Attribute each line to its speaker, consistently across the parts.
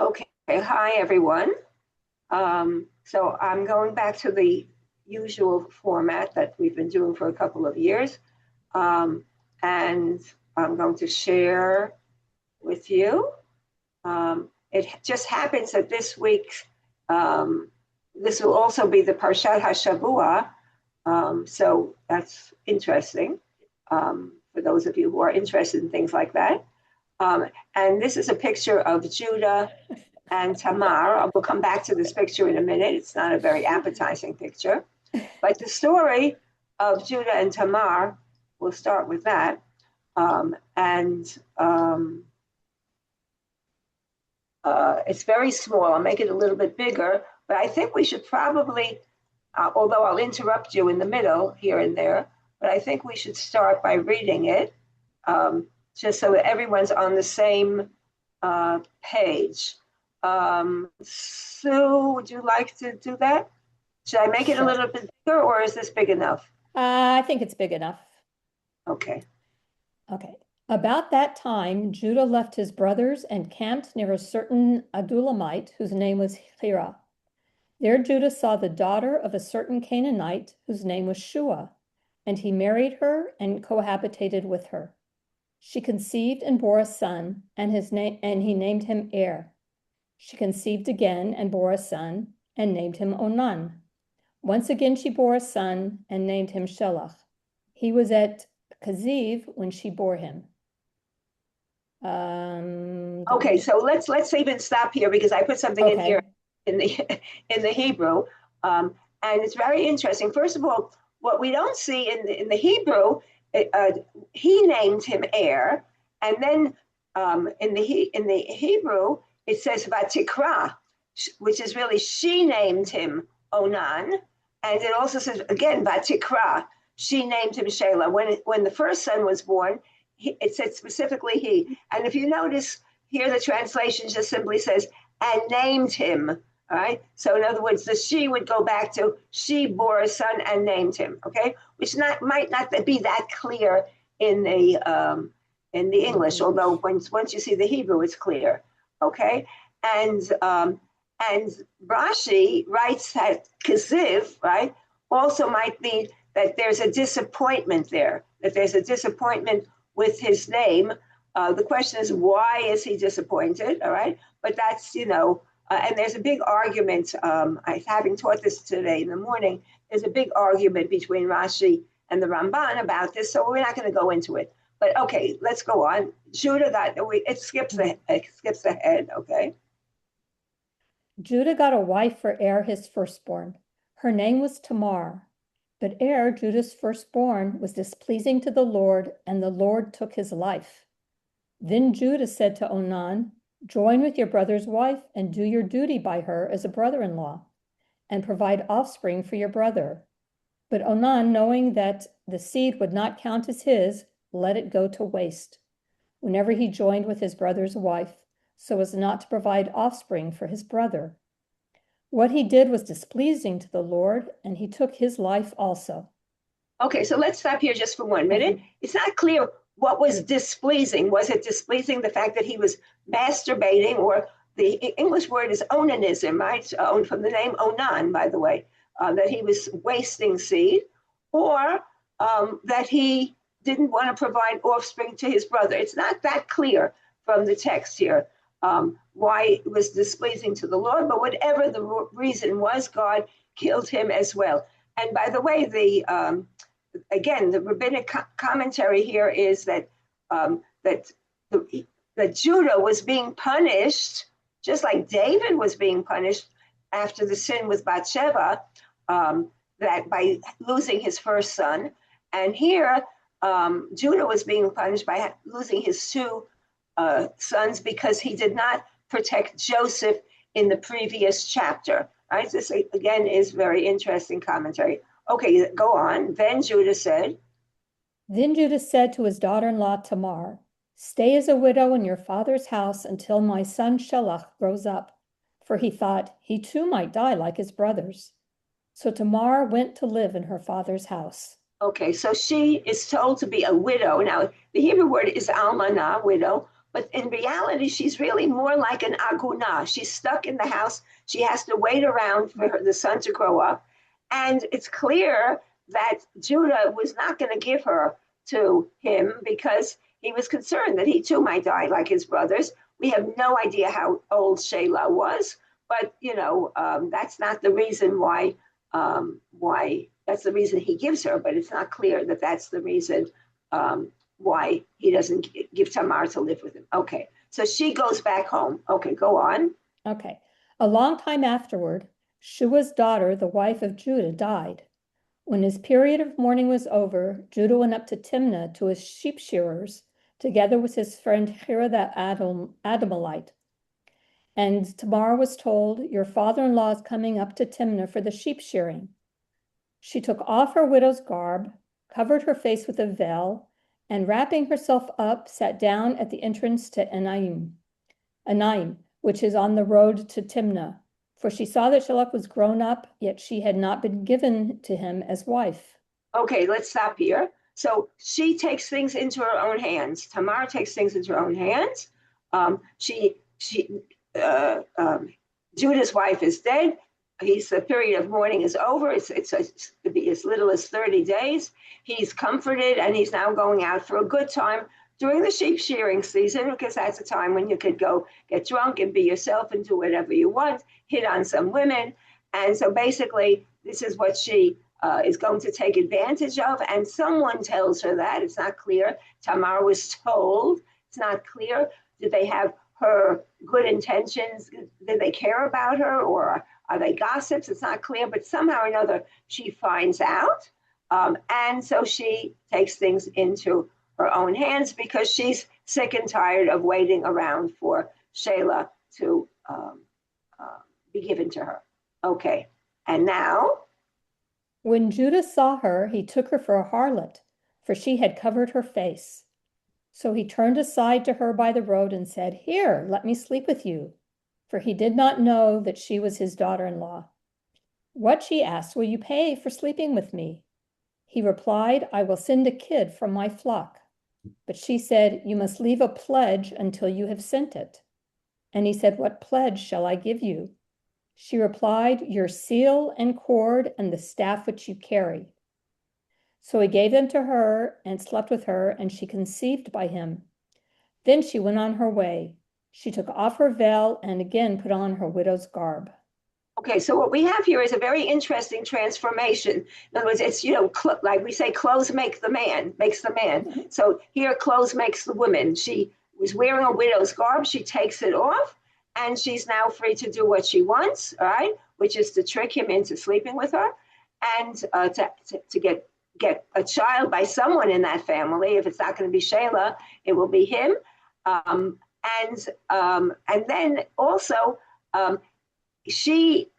Speaker 1: Okay, hi everyone. So I'm going back to the usual format that we've been doing for a couple of years. Um, and I'm going to share with you. It just happens that this week, this will also be the Parshat HaShavua. So that's interesting for those of you who are interested in things like that. And this is a picture of Judah and Tamar. We'll come back to this picture in a minute. It's not a very appetizing picture. But the story of Judah and Tamar, we'll start with that. It's very small. I'll make it a little bit bigger. But I think we should probably, although I'll interrupt you in the middle here and there, but I think we should start by reading it, just so that everyone's on the same page. Sue, would you like to do that? Should I make it a little bit bigger, or is this big enough?
Speaker 2: I think it's big enough.
Speaker 1: Okay.
Speaker 2: Okay. About that time, Judah left his brothers and camped near a certain Adullamite whose name was Hira. There Judah saw the daughter of a certain Canaanite whose name was Shua, and he married her and cohabitated with her. She conceived and bore a son, and he named him Er. She conceived again and bore a son, and named him Onan. Once again she bore a son, and named him Shelach. He was at Kaziv when she bore him.
Speaker 1: Okay, so let's even stop here because I put something in here in the Hebrew, and it's very interesting. First of all, what we don't see in the Hebrew, he named him Er, and then in the Hebrew it says Vatikra, which is really she named him Onan, and it also says again Vatikra, she named him Shelah. When the first son was born, it said specifically he. And if you notice here, the translation just simply says, and named him. All right. So in other words, the she would go back to she bore a son and named him. Okay, which might not be that clear in the English, although once you see the Hebrew, it's clear. Okay, and Rashi writes that Kaziv, right, also might mean that there's a disappointment there, that there's a disappointment with his name. The question is, why is he disappointed? All right. But that's, and there's a big argument. Having taught this today in the morning, there's a big argument between Rashi and the Ramban about this. So we're not going to go into it. But okay, let's go on. Judah it skips ahead. Okay.
Speaker 2: Judah got a wife for Er, his firstborn. Her name was Tamar. But Er, Judah's firstborn, was displeasing to the Lord, and the Lord took his life. Then Judah said to Onan, join with your brother's wife and do your duty by her as a brother-in-law, and provide offspring for your brother. But Onan, knowing that the seed would not count as his, let it go to waste, whenever he joined with his brother's wife, so as not to provide offspring for his brother. What he did was displeasing to the Lord, and he took his life also.
Speaker 1: Okay, so let's stop here just for 1 minute. It's not clear what was displeasing. Was it displeasing the fact that he was masturbating, or the English word is onanism, right? From the name Onan, by the way, that he was wasting seed, or that he didn't want to provide offspring to his brother. It's not that clear from the text here why it was displeasing to the Lord, but whatever the reason was, God killed him as well. And by the way, the rabbinic commentary here is that Judah was being punished, just like David was being punished after the sin with Bathsheba, that by losing his first son. And here, Judah was being punished by losing his two sons because he did not protect Joseph in the previous chapter. Right? This again is very interesting commentary. Okay, go on. Then Judah said
Speaker 2: to his daughter-in-law Tamar, stay as a widow in your father's house until my son Shelach grows up, for he thought he too might die like his brothers. So Tamar went to live in her father's house.
Speaker 1: Okay, so she is told to be a widow. Now, the Hebrew word is almanah, widow, but in reality, she's really more like an aguna. She's stuck in the house. She has to wait around for the son to grow up. And it's clear that Judah was not going to give her to him because he was concerned that he too might die like his brothers. We have no idea how old Shelah was, but that's not the reason why that's the reason he gives her, but it's not clear that that's the reason why he doesn't give Tamar to live with him. Okay, so she goes back home. Okay, go on.
Speaker 2: Okay. A long time afterward, Shua's daughter, the wife of Judah, died. When his period of mourning was over, Judah went up to Timnah to his sheep shearers, together with his friend Hira the Adamite. And Tamar was told, "Your father-in-law is coming up to Timnah for the sheep shearing." She took off her widow's garb, covered her face with a veil, and wrapping herself up, sat down at the entrance to Enaim, which is on the road to Timnah. For she saw that Shelah was grown up, yet she had not been given to him as wife.
Speaker 1: Okay, let's stop here. So she takes things into her own hands. Tamar takes things into her own hands. Judah's wife is dead. The period of mourning is over. It's to be as little as 30 days. He's comforted, and he's now going out for a good time during the sheep shearing season, because that's a time when you could go get drunk and be yourself and do whatever you want, hit on some women. And so basically, this is what she is going to take advantage of. And someone tells her that. It's not clear. Tamar was told. It's not clear. Did they have her good intentions? Did they care about her, or are they gossips? It's not clear, but somehow or another she finds out. And so she takes things into her own hands because she's sick and tired of waiting around for Shelah to be given to her. Okay, and now?
Speaker 2: When Judah saw her, he took her for a harlot, for she had covered her face. So he turned aside to her by the road and said, "Here, let me sleep with you." For he did not know that she was his daughter-in-law. "What," she asked, "will you pay for sleeping with me?" He replied, "I will send a kid from my flock." But she said, "You must leave a pledge until you have sent it." And he said, "What pledge shall I give you?" She replied, "Your seal and cord and the staff which you carry." So he gave them to her and slept with her, and she conceived by him. Then she went on her way. She took off her veil and again put on her widow's garb.
Speaker 1: Okay, so what we have here is a very interesting transformation. In other words, it's, like we say, clothes make the man, makes the man. So here, clothes makes the woman. She was wearing a widow's garb. She takes it off, and she's now free to do what she wants, all right, which is to trick him into sleeping with her and to get a child by someone in that family. If it's not going to be Shelah, it will be him. And then also, she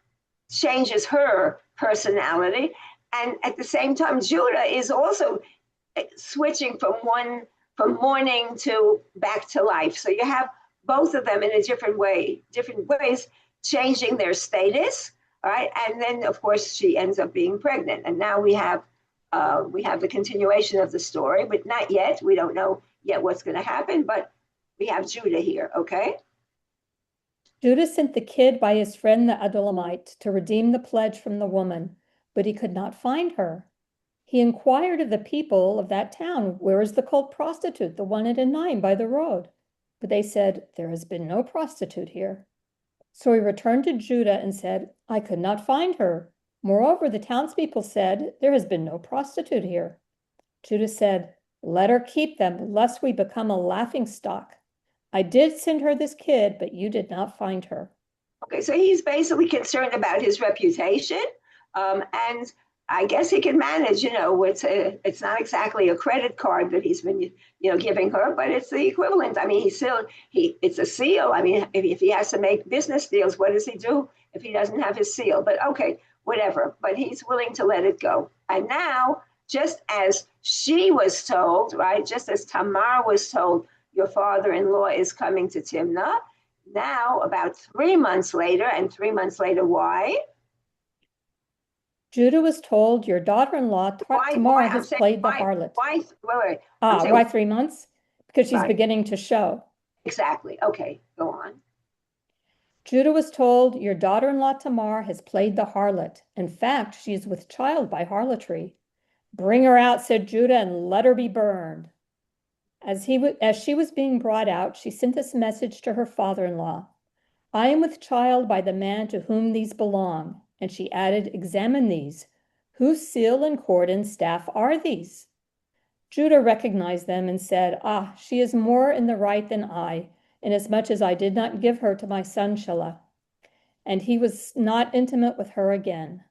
Speaker 1: changes her personality, and at the same time, Judah is also switching from mourning to back to life. So you have both of them in a different ways, changing their status. All right, and then of course she ends up being pregnant, and now we have the continuation of the story, but not yet. We don't know yet what's going to happen, but we have Judah here. Okay.
Speaker 2: Judah sent the kid by his friend the Adullamite to redeem the pledge from the woman, but he could not find her. He inquired of the people of that town, "Where is the cult prostitute, the one at Enaim by the road?" But they said, "There has been no prostitute here." So he returned to Judah and said, "I could not find her. Moreover, the townspeople said, 'There has been no prostitute here.'" Judah said, "Let her keep them, lest we become a laughing stock. I did send her this kid, but you did not find her."
Speaker 1: Okay, so he's basically concerned about his reputation, and I guess he can manage. It's not exactly a credit card that he's been, giving her, but it's the equivalent. I mean, it's a seal. I mean, if he has to make business deals, what does he do if he doesn't have his seal? But okay, whatever. But he's willing to let it go. And now, just as she was told, right? Just as Tamar was told, "Your father-in-law is coming to Timnah." Now, about 3 months later, and 3 months later, why?
Speaker 2: Judah was told, "Your daughter-in-law Tamar has played the harlot."
Speaker 1: Why? Wait.
Speaker 2: Why 3 months? Because she's
Speaker 1: Right.
Speaker 2: beginning to show.
Speaker 1: Exactly. Okay, go on.
Speaker 2: Judah was told, your daughter-in-law Tamar has played the harlot. In fact, she is with child by harlotry. Bring her out, said Judah, and let her be burned. As she was being brought out, she sent this message to her father-in-law. I am with child by the man to whom these belong. And she added, examine these. Whose seal and cord and staff are these? Judah recognized them and said, ah, she is more in the right than I, inasmuch as I did not give her to my son Shelah. And he was not intimate with her again.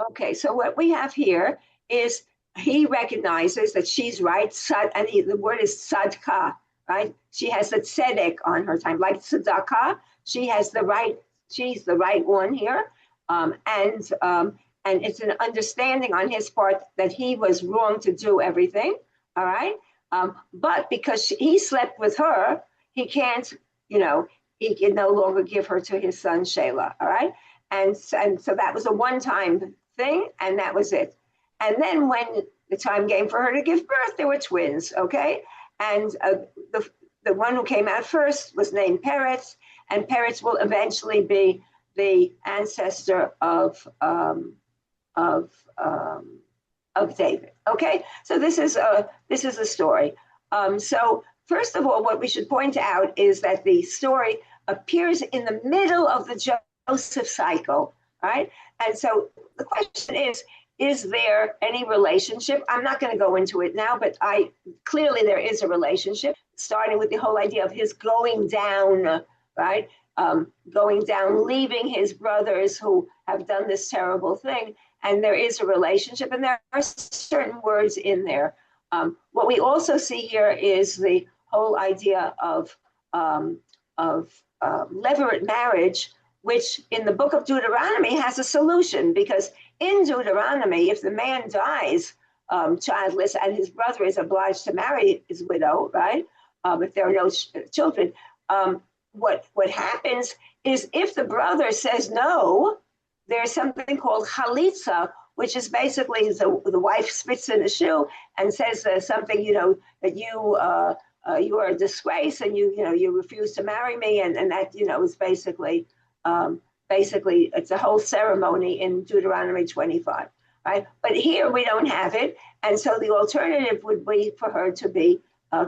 Speaker 1: Okay, so what we have here is he recognizes that she's right, and the word is tzadka, right? She has the tzedek on her time, like tzedakah. She has the right. She's the right one here, and it's an understanding on his part that he was wrong to do everything. All right, but because he slept with her, he can't. He can no longer give her to his son Shelah. All right, and so that was a one-time thing, and that was it. And then when the time came for her to give birth, there were twins, okay? And the one who came out first was named Peretz, and Peretz will eventually be the ancestor of David. Okay, so this is a story. So first of all, what we should point out is that the story appears in the middle of the Joseph cycle, right? And so the question is there any relationship? I'm not going to go into it now, but clearly there is a relationship, starting with the whole idea of his going down, right? Going down, leaving his brothers who have done this terrible thing. And there is a relationship, and there are certain words in there. What we also see here is the whole idea of levirate marriage, which in the book of Deuteronomy has a solution, because in Deuteronomy, if the man dies childless and his brother is obliged to marry his widow, right? If there are no children, what happens is if the brother says no, there's something called chalitza, which is basically the wife spits in a shoe and says something, that you are a disgrace and you refuse to marry me, and that is basically it's a whole ceremony in Deuteronomy 25, right? But here we don't have it, and so the alternative would be for her to be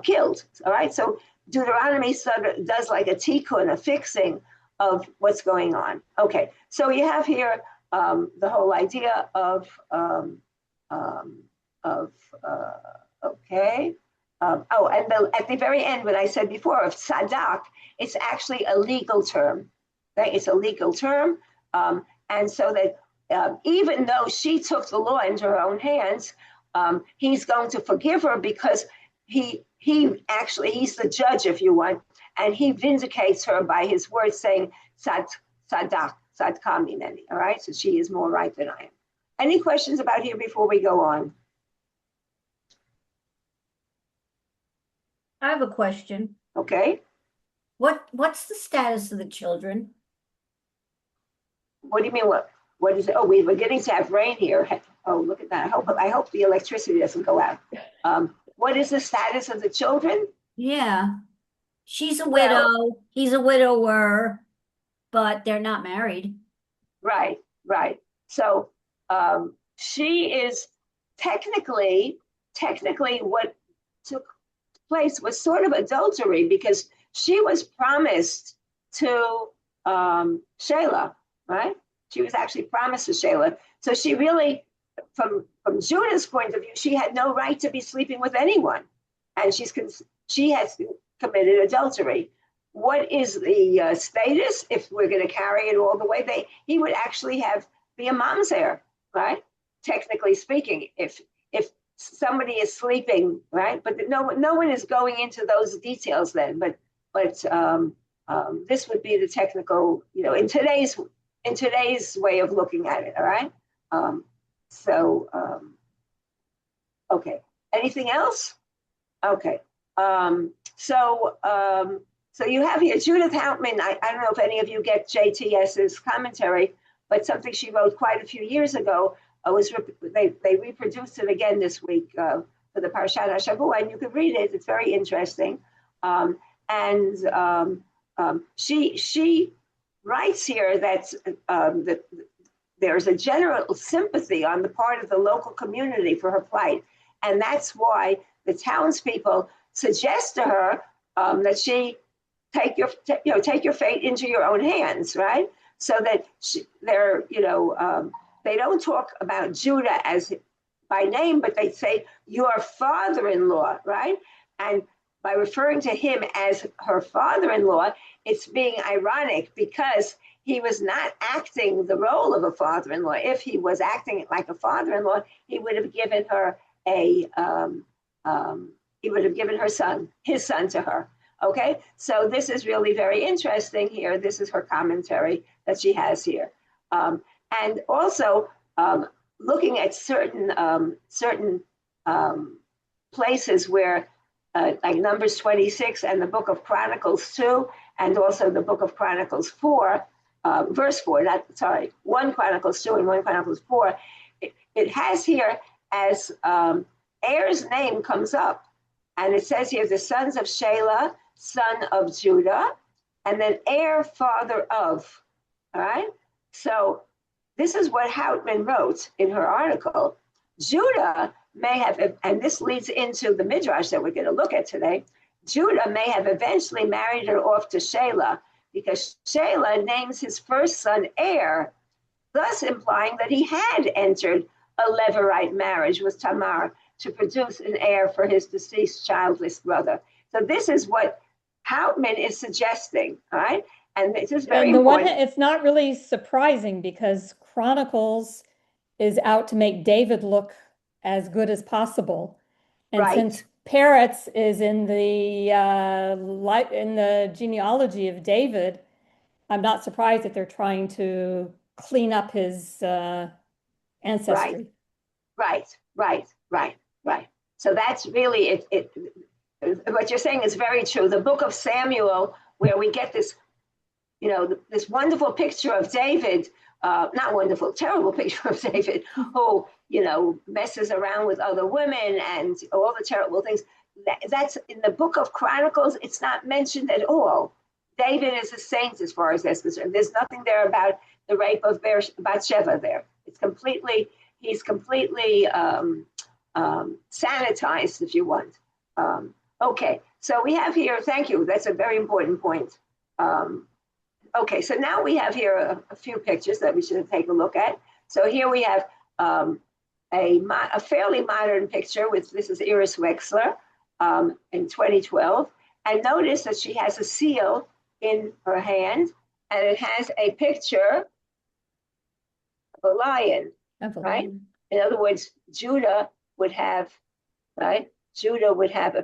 Speaker 1: killed. All right, so Deuteronomy sort of does like a tikkun, a fixing of what's going on. Okay, so you have here the whole idea of okay. At the very end, what I said before of tzaddak, it's actually a legal term. Right? It's a legal term, and so that even though she took the law into her own hands, he's going to forgive her because he's the judge, if you want, and he vindicates her by his words saying tzaddak, tzadka mineni. All right, so she is more right than I am. Any questions about here before we go on?
Speaker 3: I have a question.
Speaker 1: Okay.
Speaker 3: What's the status of the children?
Speaker 1: What do you mean? What is it? Oh, we're getting to have rain here. Oh, look at that. I hope the electricity doesn't go out. What is the status of the children?
Speaker 3: Yeah. She's a widow. He's a widower, but they're not married.
Speaker 1: Right. So she is technically what took place was sort of adultery, because she was promised to Shelah, right? She was actually promised to Shelah. So she really, from Judah's point of view, she had no right to be sleeping with anyone, and she has committed adultery. What is the status? If we're going to carry it all the way, he would actually be a mamzer, right? Technically speaking, if somebody is sleeping, right? But no one is going into those details then. But this would be the technical, in today's way of looking at it. All right. Okay. Anything else? Okay. So you have here Judith Houtman. I don't know if any of you get JTS's commentary, but something she wrote quite a few years ago they reproduced it again this week for the Parshat HaShavua, and you can read it. It's very interesting. And she writes here that there's a general sympathy on the part of the local community for her plight. And that's why the townspeople suggest to her that she take your fate into your own hands, right? So that they don't talk about Judah as by name, but they say your father-in-law, right? And by referring to him as her father-in-law, it's being ironic because he was not acting the role of a father-in-law. If he was acting like a father-in-law, he would have given her his son to her. Okay, so this is really very interesting here. This is her commentary that she has here, and also looking at certain places where, like Numbers 26 and the Book of Chronicles 2, and also the Book of Chronicles 4, verse 4. 1 Chronicles 2 and 1 Chronicles 4. It has here as Er's name comes up, and it says here the sons of Shelah, son of Judah, and then father of. All right. So this is what Houtman wrote in her article. Judah may have, and this leads into the Midrash that we're going to look at today. Judah may have eventually married her off to Shelah because Shelah names his first son thus implying that he had entered a Levirate marriage with Tamar to produce an heir for his deceased childless brother. So this is what Houtman is suggesting, all right? And this is very important.
Speaker 2: It's not really surprising because Chronicles is out to make David look as good as possible. And since Peretz is in the genealogy of David, I'm not surprised that they're trying to clean up his ancestry.
Speaker 1: Right. So that's really it. What you're saying is very true. The book of Samuel, where we get this, this wonderful picture of David, not wonderful, terrible picture of David, who, messes around with other women and all the terrible things. That's in the book of Chronicles. It's not mentioned at all. David is a saint as far as that's concerned. There's nothing there about the rape of Bathsheba there. He's completely sanitized, if you want. Okay, so we have here, thank you, that's a very important point. Okay, so now we have here a few pictures that we should take a look at. So here we have a fairly modern picture this is Iris Wexler in 2012. And notice that she has a seal in her hand, and it has a picture of a lion, right? In other words, Judah would have a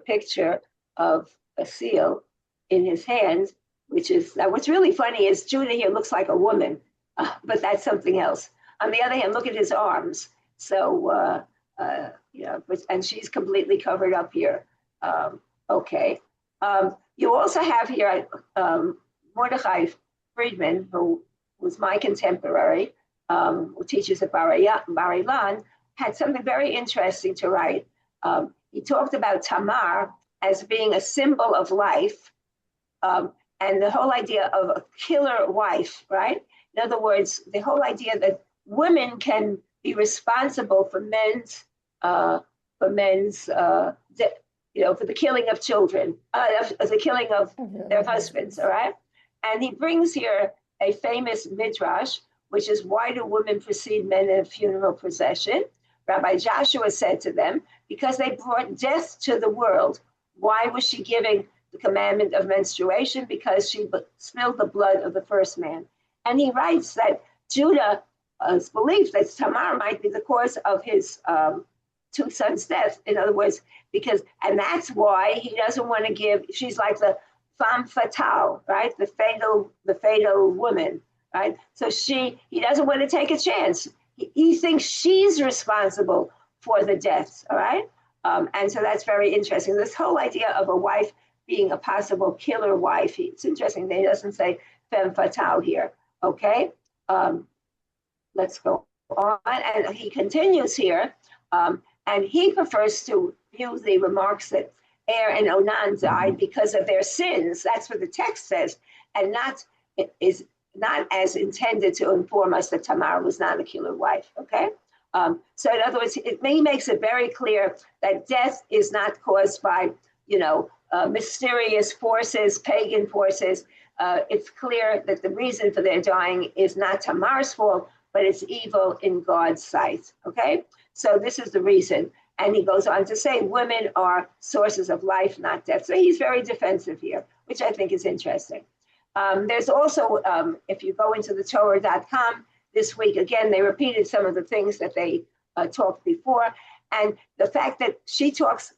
Speaker 1: picture of a seal in his hand, which is, what's really funny is Judah here looks like a woman, but that's something else. On the other hand, look at his arms. So, and she's completely covered up here. Okay. You also have here Mordechai Friedman, who was my contemporary, who teaches at Bar Ilan, had something very interesting to write. He talked about Tamar as being a symbol of life, and the whole idea of a killer wife, right? In other words, the whole idea that women can be responsible for for the killing of children, the killing of their husbands, all right? And he brings here a famous Midrash, which is, why do women precede men in a funeral procession? Rabbi Joshua said to them, because they brought death to the world. Why was she giving the commandment of menstruation? Because she spilled the blood of the first man. And he writes that Judah's belief that Tamar might be the cause of his two sons' death. In other words, and that's why he doesn't want to give, she's like the femme fatale, right? The fatal woman, right? So he doesn't want to take a chance. He thinks she's responsible for the deaths, all right? And so that's very interesting. This whole idea of a wife being a possible killer wife, it's interesting that he doesn't say femme fatale here, okay? Let's go on. And he continues here, and he prefers to view the remarks that Er and Onan died because of their sins. That's what the text says, and not as intended to inform us that Tamar was not a killer wife. Okay. So in other words, he makes it very clear that death is not caused by, mysterious forces, pagan forces. It's clear that the reason for their dying is not Tamar's fault, but it's evil in God's sight. Okay, so this is the reason. And he goes on to say, women are sources of life, not death. So he's very defensive here, which I think is interesting. There's also, if you go into the Torah.com this week, again, they repeated some of the things that they talked before. And the fact that she talks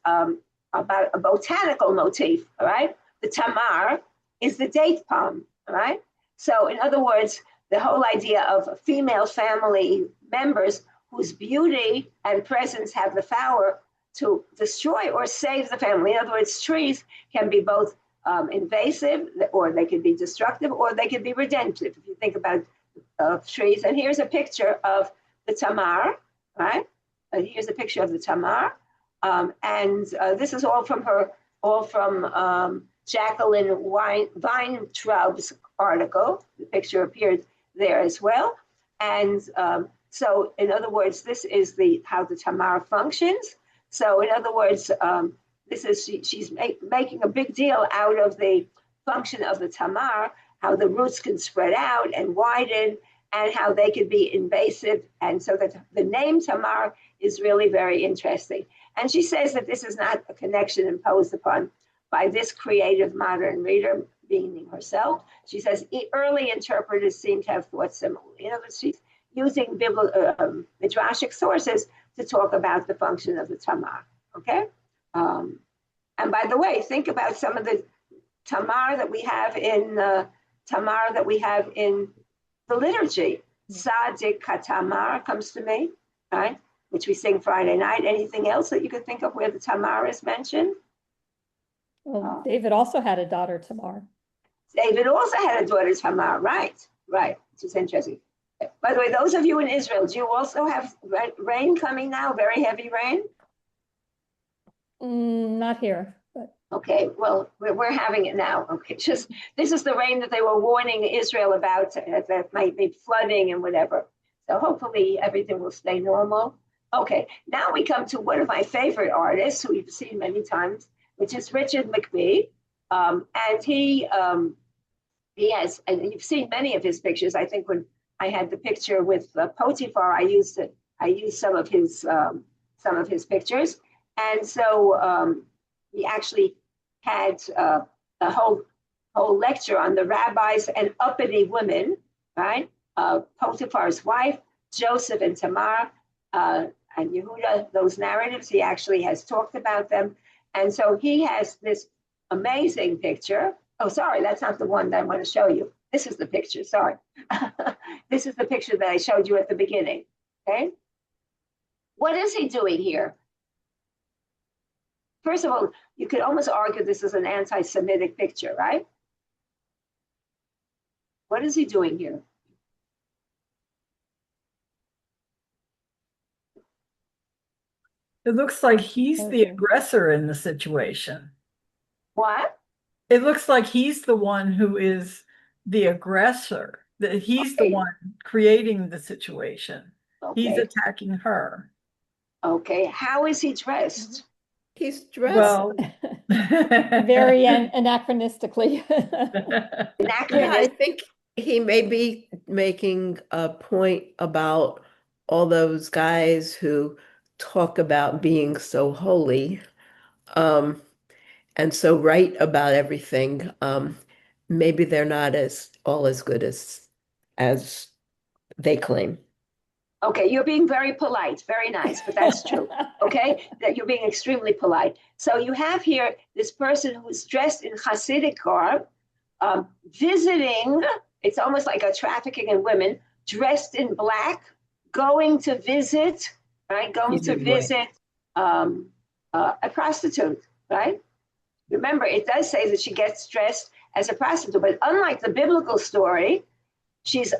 Speaker 1: about a botanical motif, all right? The Tamar is the date palm, all right? So in other words, the whole idea of female family members whose beauty and presence have the power to destroy or save the family. In other words, trees can be both invasive, or they can be destructive, or they can be redemptive. If you think about trees, and here's a picture of the Tamar, right? Here's a picture of the Tamar, and this is all from Jacqueline Weintraub's article. The picture appeared there as well, and so in other words, this is how the Tamar functions. So in other words, she's making a big deal out of the function of the Tamar, how the roots can spread out and widen, and how they can be invasive. And so that the name Tamar is really very interesting. And she says that this is not a connection imposed upon by this creative modern reader, meaning herself. She says early interpreters seem to have thought similarly. In other words, she's using biblical midrashic sources to talk about the function of the Tamar. Okay. And by the way, think about some of the Tamar that we have in the liturgy. Sadik Katamar comes to me, right? Which we sing Friday night. Anything else that you could think of where the Tamar is mentioned?
Speaker 2: Well, David also had a daughter, Tamar.
Speaker 1: David also had a daughter, Tamar. Right, which is interesting. By the way, those of you in Israel, do you also have rain coming now? Very heavy rain?
Speaker 2: Not here, but
Speaker 1: okay. Well, we're having it now. Okay, this is the rain that they were warning Israel about that might be flooding and whatever. So hopefully everything will stay normal. Okay, now we come to one of my favorite artists who we've seen many times, which is Richard McBee, and he has, and you've seen many of his pictures. I think when I had the picture with Potiphar, I used some of his pictures. And so he actually had a whole lecture on the rabbis and uppity women, right? Potiphar's wife, Joseph and Tamar, and Yehuda, those narratives, he actually has talked about them. And so he has this amazing picture. Oh, sorry, that's not the one that I want to show you. This is the picture, sorry. This is the picture that I showed you at the beginning, okay? What is he doing here? First of all, you could almost argue this is an anti-Semitic picture, right? What is he doing here?
Speaker 4: It looks like he's the aggressor in the situation.
Speaker 1: What?
Speaker 4: It looks like he's the one who is the aggressor, that he's the one creating the situation. Okay. He's attacking her.
Speaker 1: Okay, how is he dressed?
Speaker 5: He's dressed
Speaker 2: very anachronistically.
Speaker 5: Yeah, I think he may be making a point about all those guys who talk about being so holy and so right about everything. Maybe they're not all as good as they claim.
Speaker 1: Okay, you're being very polite, very nice, but that's true. Okay, that you're being extremely polite. So you have here this person who's dressed in Hasidic garb, visiting. It's almost like a trafficking in women, dressed in black, going to visit, right? Going to visit a prostitute, right? Remember, it does say that she gets dressed as a prostitute, but unlike the biblical story, she's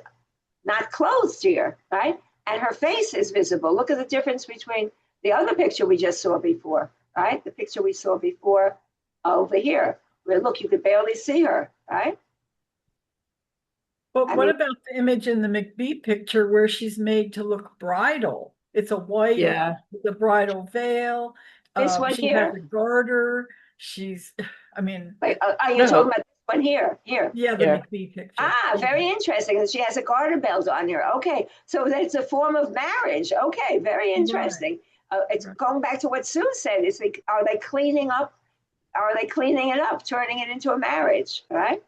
Speaker 1: not clothed here, right? And her face is visible. Look at the difference between the other picture we just saw before, right? The picture we saw before over here, where look, you could barely see her, right?
Speaker 4: But what about the image in the McBee picture where she's made to look bridal? It's a white, the bridal veil.
Speaker 1: This one
Speaker 4: she
Speaker 1: here
Speaker 4: has a garter. She's, I mean,
Speaker 1: wait, are you talking about this one here?
Speaker 4: Yeah, the McBee picture.
Speaker 1: Ah, very interesting. She has a garter belt on here. Okay, so that's a form of marriage. Okay, very interesting. Right. It's going back to what Sue said. It's like, are they cleaning up? Are they cleaning it up, turning it into a marriage? Right.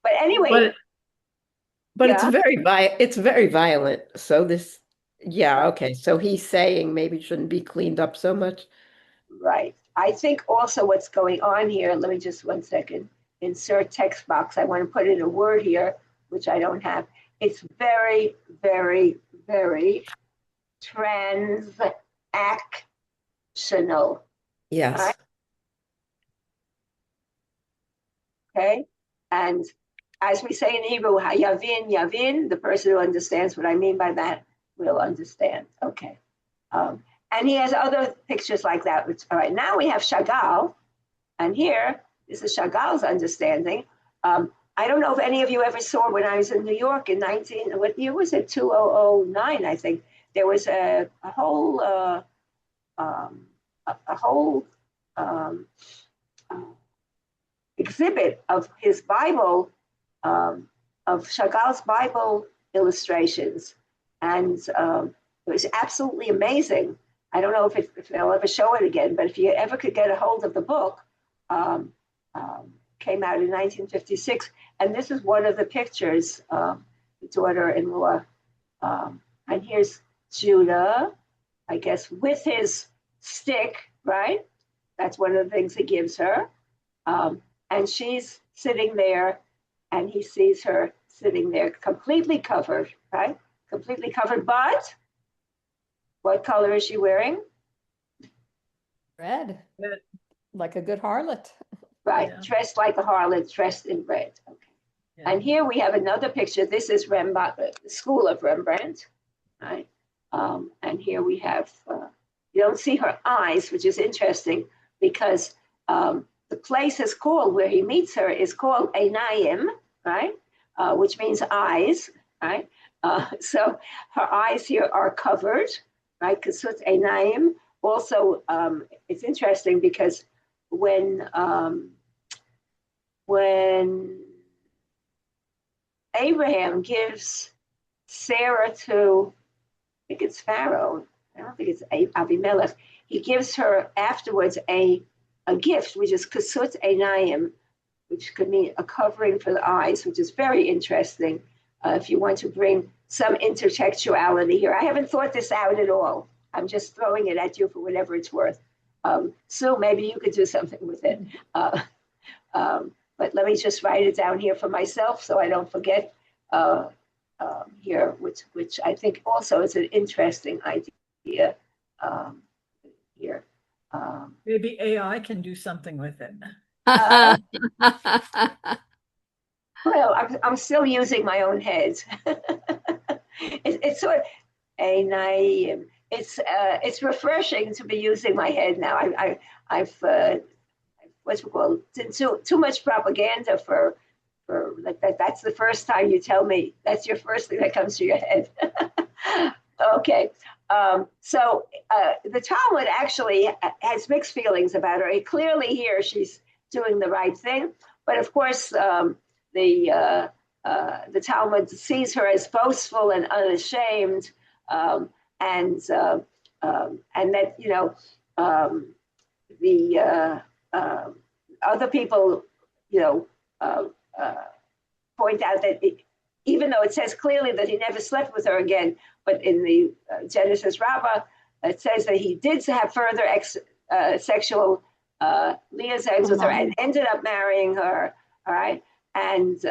Speaker 1: But anyway.
Speaker 5: But it's very violent. So this, okay. So he's saying maybe it shouldn't be cleaned up so much.
Speaker 1: Right. I think also what's going on here, let me just 1 second, insert text box. I want to put in a word here, which I don't have. It's very, very, very transactional.
Speaker 5: Yes.
Speaker 1: Right? Okay. And as we say in Hebrew, yavin, yavin, the person who understands what I mean by that will understand. Okay. And he has other pictures like that. Which, all right, now we have Chagall, and here is the Chagall's understanding. I don't know if any of you ever saw when I was in New York in what year was it? 2009, I think. There was a whole exhibit of his Bible, of Chagall's Bible illustrations, and it was absolutely amazing. I don't know if they'll ever show it again, but if you ever could get a hold of the book, came out in 1956, and this is one of the pictures, the daughter-in-law, and here's Judah, I guess, with his stick, right? That's one of the things he gives her, and she's sitting there, and he sees her sitting there completely covered, right? Completely covered, but what color is she wearing?
Speaker 2: Red. Like a good harlot.
Speaker 1: Right, dressed like a harlot, dressed in red. Okay. Yeah. And here we have another picture. This is Rembrandt, the School of Rembrandt, right? And here we have, you don't see her eyes, which is interesting because the place is called, where he meets her, is called Einayim, right? Which means eyes, right? So her eyes here are covered, right? Kasut Einayim. Also, it's interesting because when Abraham gives Sarah to, I think it's Pharaoh, I don't think it's Abimelech, he gives her afterwards a gift, which is Kasut Einayim, which could mean a covering for the eyes, which is very interesting if you want to bring some intertextuality here. I haven't thought this out at all. I'm just throwing it at you for whatever it's worth. So maybe you could do something with it. But let me just write it down here for myself so I don't forget here, which I think also is an interesting idea here.
Speaker 4: Maybe AI can do something with it.
Speaker 1: Well, I'm still using my own head. It's sort of a naive. It's refreshing to be using my head now. I've what's it called? Too much propaganda for like that. That's the first time you tell me. That's your first thing that comes to your head. Okay. So the Talmud actually has mixed feelings about her. Clearly here she's doing the right thing, but of course the Talmud sees her as boastful and unashamed, and that the other people point out that even though it says clearly that he never slept with her again, but in the Genesis Rabbah it says that he did have further sexual liaisons with her and ended up marrying her. All right, and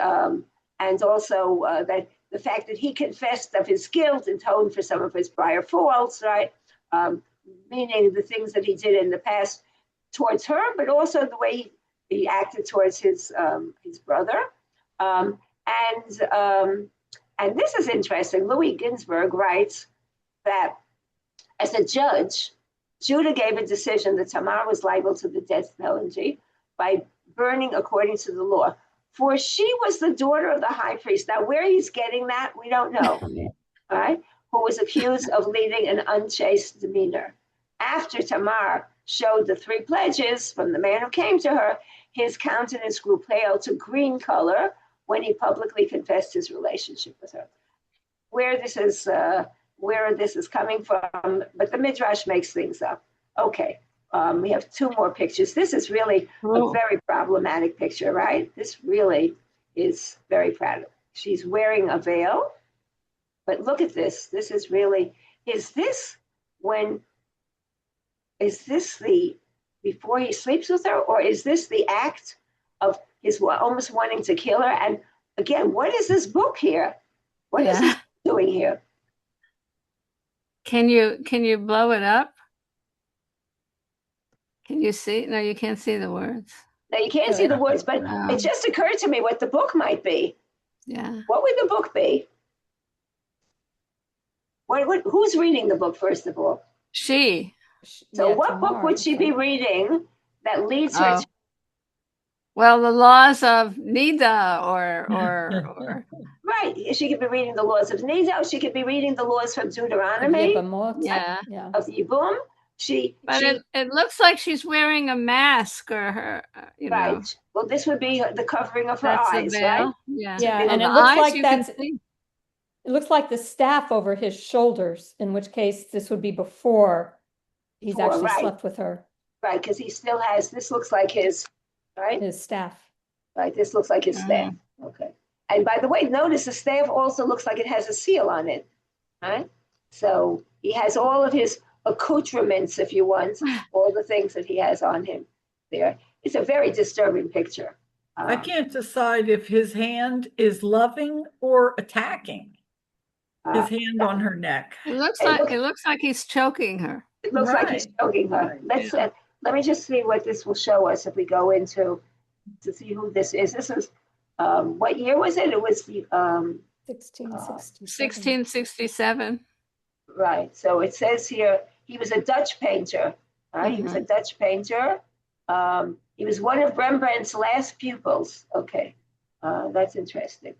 Speaker 1: also that the fact that he confessed of his guilt and atoned for some of his prior faults, right? Meaning the things that he did in the past towards her, but also the way he acted towards his brother. And this is interesting. Louis Ginsburg writes that as a judge, Judah gave a decision that Tamar was liable to the death penalty by burning according to the law. For she was the daughter of the high priest. Now, where he's getting that, we don't know. All right, who was accused of leading an unchaste demeanor. After Tamar showed the 3 pledges from the man who came to her, his countenance grew pale to green color when he publicly confessed his relationship with her. Where this is coming from, but the Midrash makes things up. Okay, we have 2 more pictures. This is really a very problematic picture, right? This really is very problematic. She's wearing a veil, but look at this. This is really, is this the before he sleeps with her, or is this the act of his almost wanting to kill her? And again, what is this book here? What is he doing here?
Speaker 6: Can you blow it up? Can you see? No, you can't see the words.
Speaker 1: Now you can't see the words, but it just occurred to me what the book might be.
Speaker 6: Yeah.
Speaker 1: What would the book be? Who's reading the book, first of all?
Speaker 6: She.
Speaker 1: So what book would she be reading that leads her to?
Speaker 6: Well, the laws of Nida or
Speaker 1: Right. She could be reading the laws of Nida. She could be reading the laws from Deuteronomy.
Speaker 6: Yeah.
Speaker 1: Of Yibum.
Speaker 6: It looks like she's wearing a mask or her,
Speaker 1: right.
Speaker 6: know.
Speaker 1: Well, this would be the covering of her eyes, right?
Speaker 6: Yeah.
Speaker 2: Yeah, and it looks like it looks like the staff over his shoulders, in which case this would be before he's actually slept with her.
Speaker 1: Right, because he still has, this looks like his, right?
Speaker 2: His staff.
Speaker 1: Right, this looks like his staff. Okay. And by the way, notice the staff also looks like it has a seal on it, right? So he has all of his accoutrements, if you want, all the things that he has on him there. It's a very disturbing picture.
Speaker 4: I can't decide if his hand is loving or attacking. His hand on her neck.
Speaker 6: It looks like he's choking her.
Speaker 1: It looks like he's choking her. Let me just see what this will show us if we go into to see who this is. This is what year was it? It was
Speaker 6: 1667.
Speaker 1: Right. So it says here he was a Dutch painter. Right. He was a Dutch painter. He was one of Rembrandt's last pupils. Okay, that's interesting.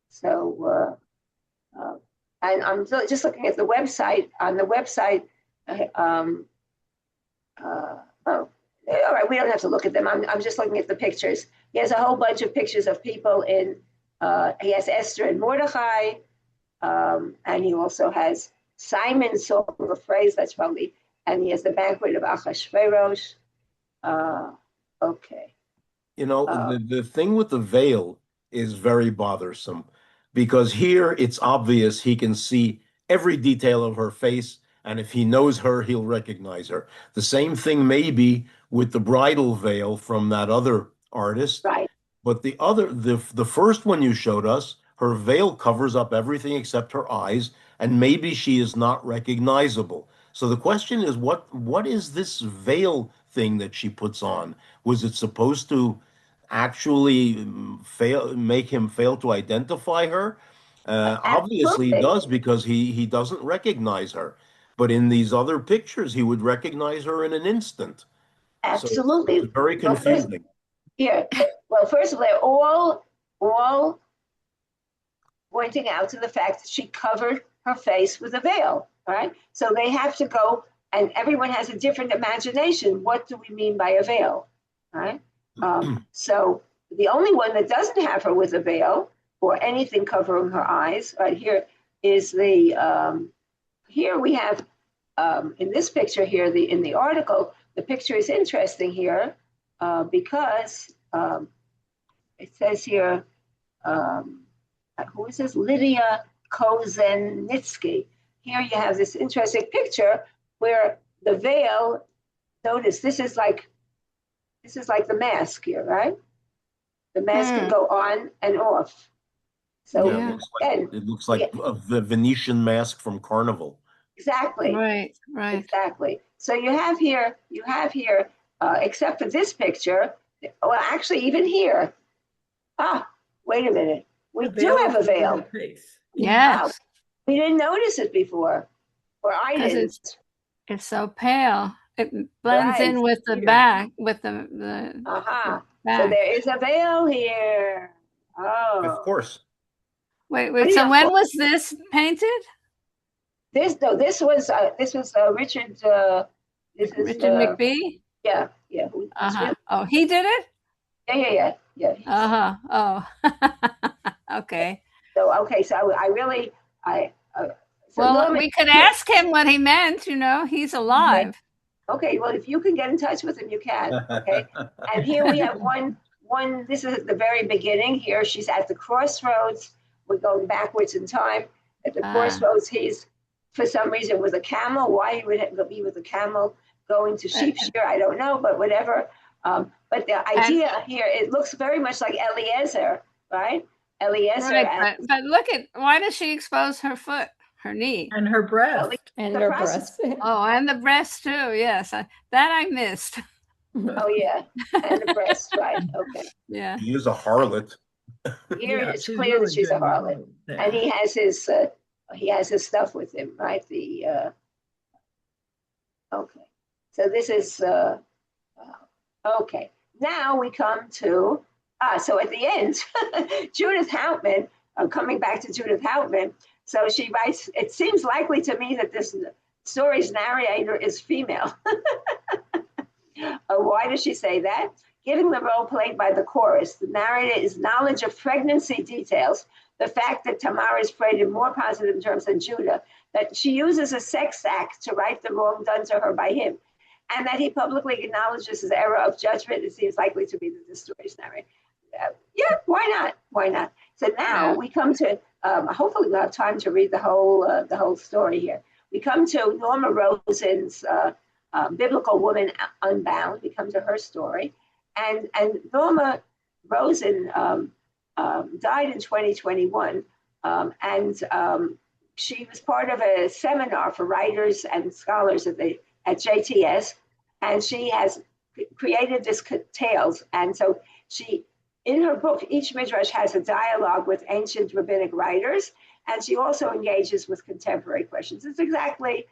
Speaker 1: So, and I'm just looking at the website. On the website, all right, we don't have to look at them. I'm just looking at the pictures. He has a whole bunch of pictures of people in. He has Esther and Mordecai, and he also has Simon Song of Praise. That's probably, and he has the banquet of Achashverosh. Okay.
Speaker 7: You know, the thing with the veil is very bothersome because here it's obvious he can see every detail of her face, and if he knows her, he'll recognize her. The same thing may be with the bridal veil from that other artist.
Speaker 1: Right.
Speaker 7: But the first one you showed us, her veil covers up everything except her eyes, and maybe she is not recognizable. So the question is, what is this veil thing that she puts on? Was it supposed to actually make him fail to identify her? Obviously it does, because he doesn't recognize her. But in these other pictures, he would recognize her in an instant.
Speaker 1: Absolutely.
Speaker 7: So it's very confusing.
Speaker 1: Well, first of all, all pointing out to the fact that she covered her face with a veil, right? So they have to go, and everyone has a different imagination. What do we mean by a veil, right? So the only one that doesn't have her with a veil or anything covering her eyes, right here, is here we have, in this picture here, in the article, the picture is interesting here because it says here, who is this? Lydia Kozenitsky. Here you have this interesting picture where the veil, notice this is like the mask here, right? The mask can go on and off. So
Speaker 7: it looks like the Venetian mask from Carnival.
Speaker 1: Exactly.
Speaker 6: Right.
Speaker 1: Exactly. So you have here, except for this picture, well, actually, even here. Wait a minute. We do have a veil.
Speaker 6: Yes.
Speaker 1: We didn't notice it before, or I didn't.
Speaker 6: It's so pale. It blends in with the back, with the back.
Speaker 1: So there is a veil here.
Speaker 7: Of course.
Speaker 6: Wait. So when was this painted?
Speaker 1: This was Richard. This is
Speaker 6: Richard McBee.
Speaker 1: Yeah.
Speaker 6: Oh, he did it.
Speaker 1: Yeah.
Speaker 6: Oh. Okay.
Speaker 1: So I really so
Speaker 6: well,
Speaker 1: Norma,
Speaker 6: we could ask him what he meant. He's alive.
Speaker 1: Okay. Well, if you can get in touch with him, you can. Okay. And here we have one. This is at the very beginning. Here she's at the crossroads. We're going backwards in time. At the crossroads, he's for some reason with a camel. Why he would be with a camel going to sheep shear, I don't know, but whatever. But the idea here, it looks very much like Eliezer, right? Eliezer.
Speaker 6: Right, but look at, why does she expose her foot, her knee?
Speaker 4: And her breast.
Speaker 2: And her breast.
Speaker 6: Oh, and the breast too, yes. That I missed.
Speaker 1: Oh, yeah. And the breast, right. Okay.
Speaker 6: Yeah.
Speaker 7: He is a harlot.
Speaker 1: Here it's clear that she's a harlot. Yeah. And he has his stuff with him, right? Okay. So this is, okay. Now we come to, so at the end, Judith Houtman, coming back to Judith Houtman, so she writes, it seems likely to me that this story's narrator is female. Why does she say that? Given the role played by the chorus, the narrator is knowledge of pregnancy details, the fact that Tamar is phrased in more positive terms than Judah, that she uses a sex act to right the wrong done to her by him, and that he publicly acknowledges his error of judgment, it seems likely to be that the story's narrator. Yeah, why not? Why not? So now we come to, hopefully we'll have time to read the whole story here. We come to Norma Rosen's Biblical Woman Unbound. We come to her story. And Norma Rosen died in 2021. She was part of a seminar for writers and scholars at JTS. And she has created this Tales. And so in her book, each Midrash has a dialogue with ancient rabbinic writers. And she also engages with contemporary questions. It's exactly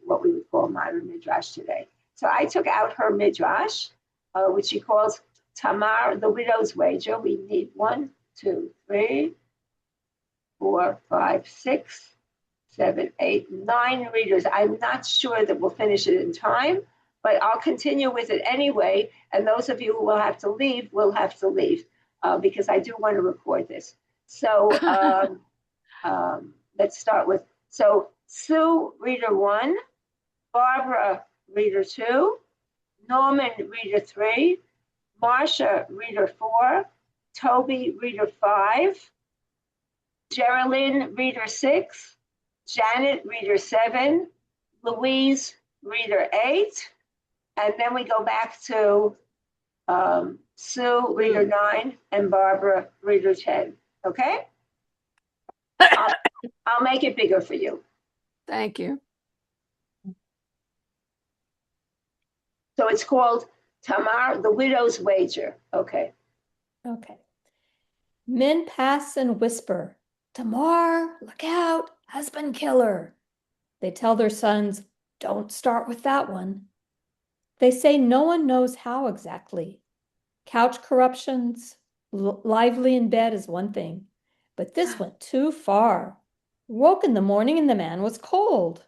Speaker 1: what we would call modern Midrash today. So I took out her Midrash, which she calls Tamar, the widow's wager. We need 1, 2, 3, 4, 5, 6, 7, 8, 9 readers. I'm not sure that we'll finish it in time, but I'll continue with it anyway. And those of you who will have to leave, because I do want to record this. So let's start with, Sue, reader 1, Barbara, reader 2, Norman, reader 3, Marcia, reader 4, Toby, reader 5, Geraldine, reader 6, Janet, reader 7, Louise, reader 8, and then we go back to Sue, reader 9, and Barbara, reader 10. Okay? I'll make it bigger for you.
Speaker 6: Thank you.
Speaker 1: So it's called Tamar, the widow's wager. Okay.
Speaker 2: Okay. Men pass and whisper, Tamar, look out, husband killer. They tell their sons, don't start with that one. They say no one knows how exactly. Couch corruptions, lively in bed is one thing, but this went too far. Woke in the morning and the man was cold.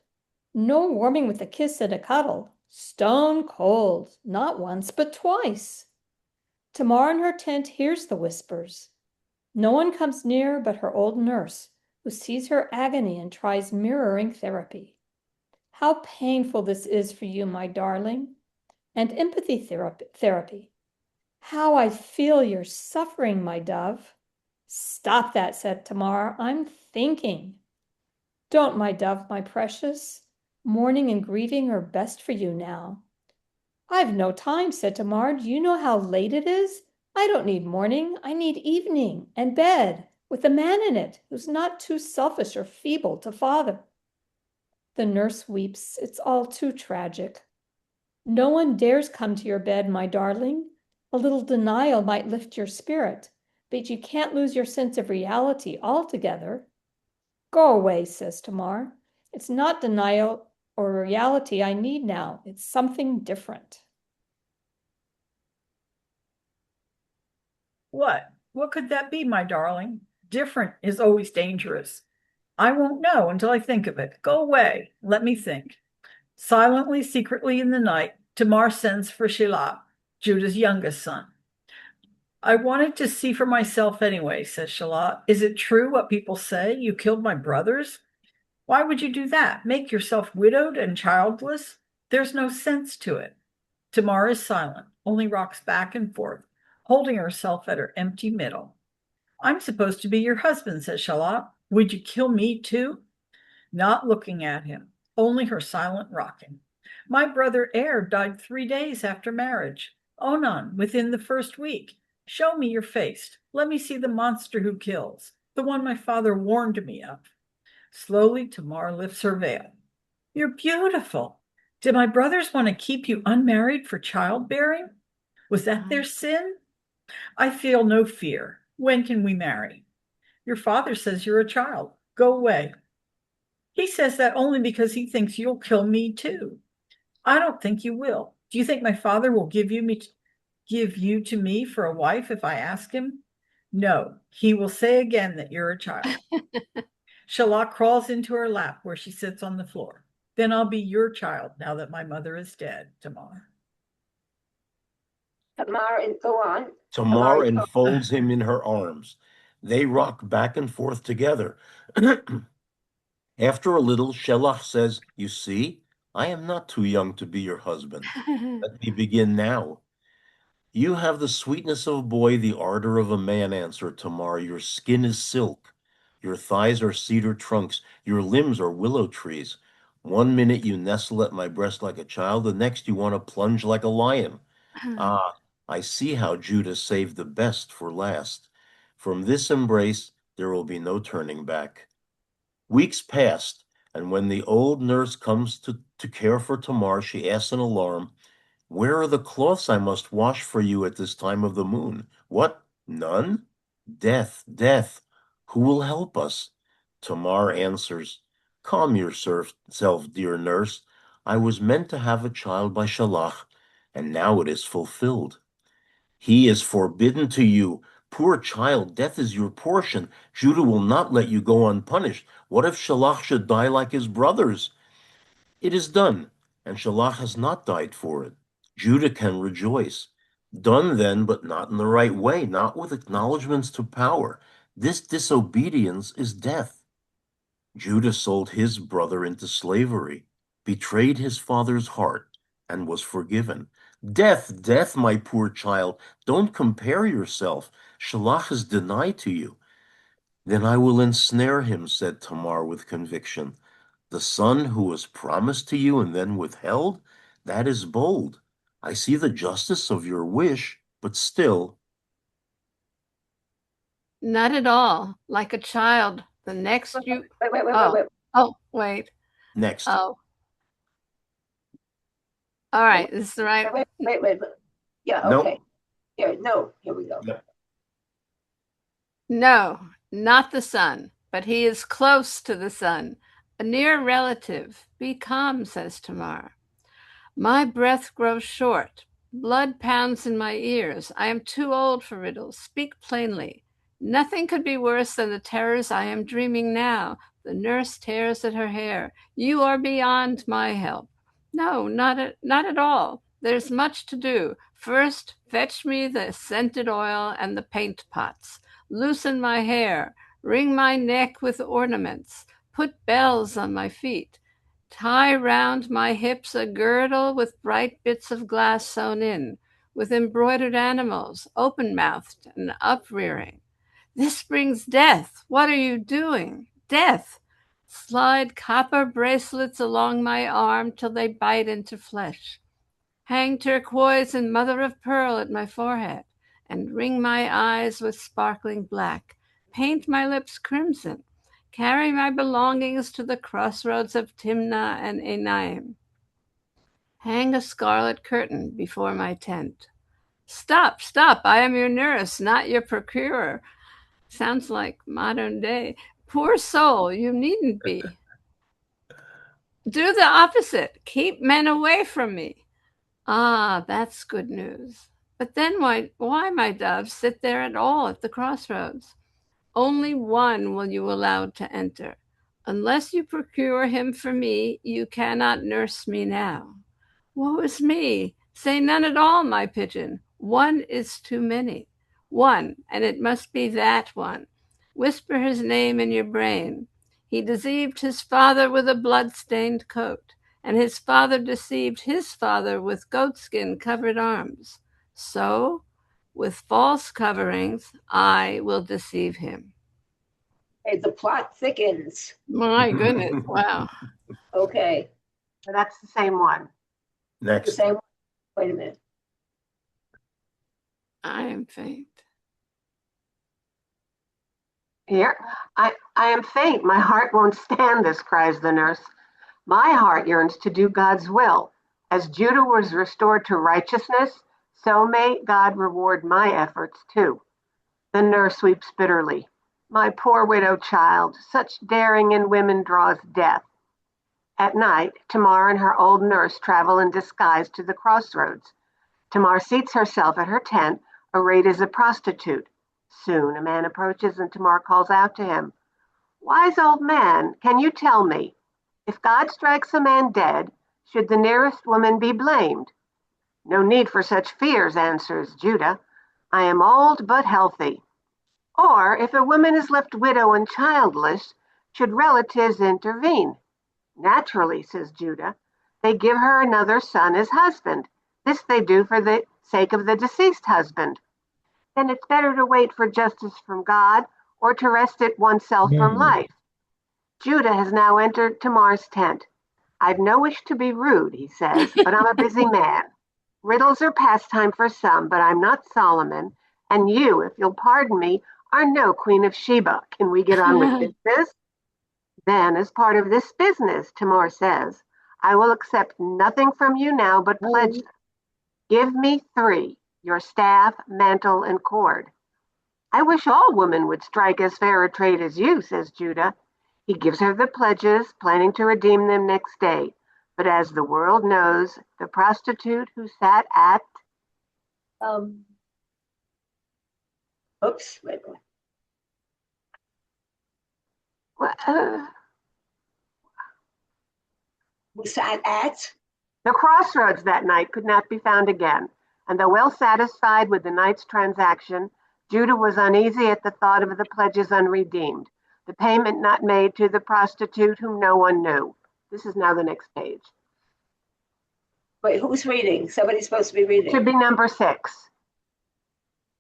Speaker 2: No warming with a kiss and a cuddle. Stone cold, not once but twice. Tamar in her tent hears the whispers. No one comes near but her old nurse, who sees her agony and tries mirroring therapy. How painful this is for you, my darling. And empathy therapy. How I feel your suffering, my dove. Stop that, said Tamar. I'm thinking. Don't, my dove, my precious. Mourning and grieving are best for you now. I've no time, said Tamar. Do you know how late it is? I don't need morning. I need evening and bed with a man in it who's not too selfish or feeble to father. The nurse weeps. It's all too tragic. No one dares come to your bed, my darling. A little denial might lift your spirit, but you can't lose your sense of reality altogether. Go away, says Tamar. It's not denial or reality I need now. It's something different.
Speaker 4: What? What could that be, my darling? Different is always dangerous. I won't know until I think of it. Go away. Let me think. Silently, secretly in the night, Tamar sends for Shelah, Judah's youngest son. I wanted to see for myself anyway, says Shelah. Is it true what people say? You killed my brothers? Why would you do that? Make yourself widowed and childless? There's no sense to it. Tamar is silent, only rocks back and forth, holding herself at her empty middle. I'm supposed to be your husband, says Shelah. Would you kill me too? Not looking at him, only her silent rocking. My brother Er died 3 days after marriage. Onan, within the first week. Show me your face. Let me see the monster who kills, the one my father warned me of. Slowly, Tamar lifts her veil. You're beautiful. Did my brothers want to keep you unmarried for childbearing? Was that their sin? I feel no fear. When can we marry? Your father says you're a child. Go away. He says that only because he thinks you'll kill me too. I don't think you will. Do you think my father will give you to me for a wife if I ask him? No, he will say again that you're a child. Shelah crawls into her lap where she sits on the floor. Then I'll be your child now that my mother is dead, Tamar.
Speaker 1: Tamar, and go on.
Speaker 7: Tamar enfolds him in her arms. They rock back and forth together. After a little, Shelah says, You see, I am not too young to be your husband. Let me begin now. You have the sweetness of a boy, the ardor of a man, answered Tamar. Your skin is silk. Your thighs are cedar trunks. Your limbs are willow trees. 1 minute you nestle at my breast like a child, the next you want to plunge like a lion. Ah, I see how Judah saved the best for last. From this embrace, there will be no turning back. Weeks passed, and when the old nurse comes to care for Tamar, she asks in alarm, Where are the cloths I must wash for you at this time of the moon? What? None? Death, death. Who will help us? Tamar answers, Calm yourself, dear nurse. I was meant to have a child by Shalach, and now it is fulfilled. He is forbidden to you. Poor child, death is your portion. Judah will not let you go unpunished. What if Shalach should die like his brothers? It is done, and Shalach has not died for it. Judah can rejoice. Done then, but not in the right way, not with acknowledgments to power. This disobedience is death. Judah sold his brother into slavery, betrayed his father's heart, and was forgiven. Death, death, my poor child, don't compare yourself. Shalach is denied to you. Then I will ensnare him, said Tamar with conviction. The son who was promised to you and then withheld? That is bold. I see the justice of your wish, but still.
Speaker 6: Not at all. Like a child. The next you.
Speaker 1: Wait.
Speaker 6: Oh, wait.
Speaker 7: Next.
Speaker 6: Oh. All right. This is the right.
Speaker 1: Wait. Yeah, okay. Here we go.
Speaker 7: Yep.
Speaker 6: No, not the son, but he is close to the son, a near relative. Be calm, says Tamar. My breath grows short. Blood pounds in my ears. I am too old for riddles. Speak plainly. Nothing could be worse than the terrors I am dreaming now. The nurse tears at her hair. You are beyond my help. No, not at all. There's much to do. First, fetch me the scented oil and the paint pots. Loosen my hair. Ring my neck with ornaments. Put bells on my feet. Tie round my hips a girdle with bright bits of glass sewn in, with embroidered animals, open-mouthed and uprearing. This brings death. What are you doing? Death. Slide copper bracelets along my arm till they bite into flesh. Hang turquoise and mother of pearl at my forehead, and ring my eyes with sparkling black. Paint my lips crimson. Carry my belongings to the crossroads of Timnah and Enaim. Hang a scarlet curtain before my tent. Stop, I am your nurse, not your procurer. Sounds like modern day. Poor soul, you needn't be. Do the opposite. Keep men away from me. Ah, that's good news. But then why, my dove, sit there at all at the crossroads? Only one will you allow to enter. Unless you procure him for me, you cannot nurse me now. Woe is me! Say none at all, my pigeon. One is too many. One, and it must be that one. Whisper his name in your brain. He deceived his father with a blood-stained coat, and his father deceived his father with goatskin covered arms. So, with false coverings, I will deceive him.
Speaker 1: Okay, the plot thickens.
Speaker 6: My goodness, wow.
Speaker 1: Okay.
Speaker 8: So that's the same one.
Speaker 1: The
Speaker 7: Next.
Speaker 1: same one. Wait a minute.
Speaker 6: I am faint.
Speaker 8: Here, I am faint. My heart won't stand this, cries the nurse. My heart yearns to do God's will. As Judah was restored to righteousness, so may God reward my efforts too. The nurse weeps bitterly. My poor widow child, such daring in women draws death. At night, Tamar and her old nurse travel in disguise to the crossroads. Tamar seats herself at her tent, arrayed as a prostitute. Soon a man approaches and Tamar calls out to him, Wise old man, can you tell me, if God strikes a man dead, should the nearest woman be blamed? No need for such fears, answers Judah. I am old but healthy. Or if a woman is left widow and childless, should relatives intervene? Naturally, says Judah, they give her another son as husband. This they do for the sake of the deceased husband. Then it's better to wait for justice from God or to wrest it oneself from life. Judah has now entered Tamar's tent. I've no wish to be rude, he says, but I'm a busy man. Riddles are pastime for some, but I'm not Solomon, and you, if you'll pardon me, are no Queen of Sheba. Can we get on with business? Then, as part of this business, Tamar says, I will accept nothing from you now but pledges. Give me 3, your staff, mantle, and cord. I wish all women would strike as fair a trade as you, says Judah. He gives her the pledges, planning to redeem them next day. But as the world knows, the prostitute who sat at
Speaker 1: Oops. Wait. Who sat at?
Speaker 8: The crossroads that night could not be found again, and though well satisfied with the night's transaction, Judah was uneasy at the thought of the pledges unredeemed, the payment not made to the prostitute whom no one knew. This is now the next page.
Speaker 1: Wait, who's reading? Somebody's supposed to be reading.
Speaker 8: Should be number 6.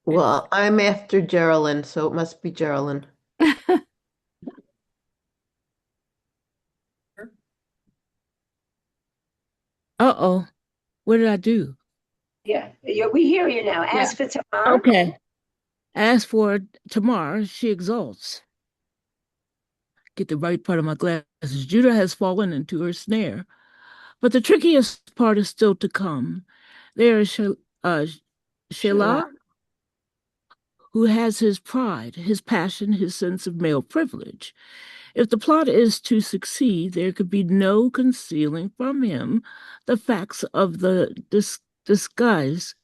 Speaker 5: Well, I'm after Geraldine, so it must be Geraldine.
Speaker 9: Uh-oh. What did I do?
Speaker 1: Yeah, we hear you now. Ask for Tamar.
Speaker 9: Okay. As for Tamar, she exults. Get the right part of my glasses. Judah has fallen into her snare. But the trickiest part is still to come. There is Shelah, who has his pride, his passion, his sense of male privilege. If the plot is to succeed, there could be no concealing from him the facts of the disguise,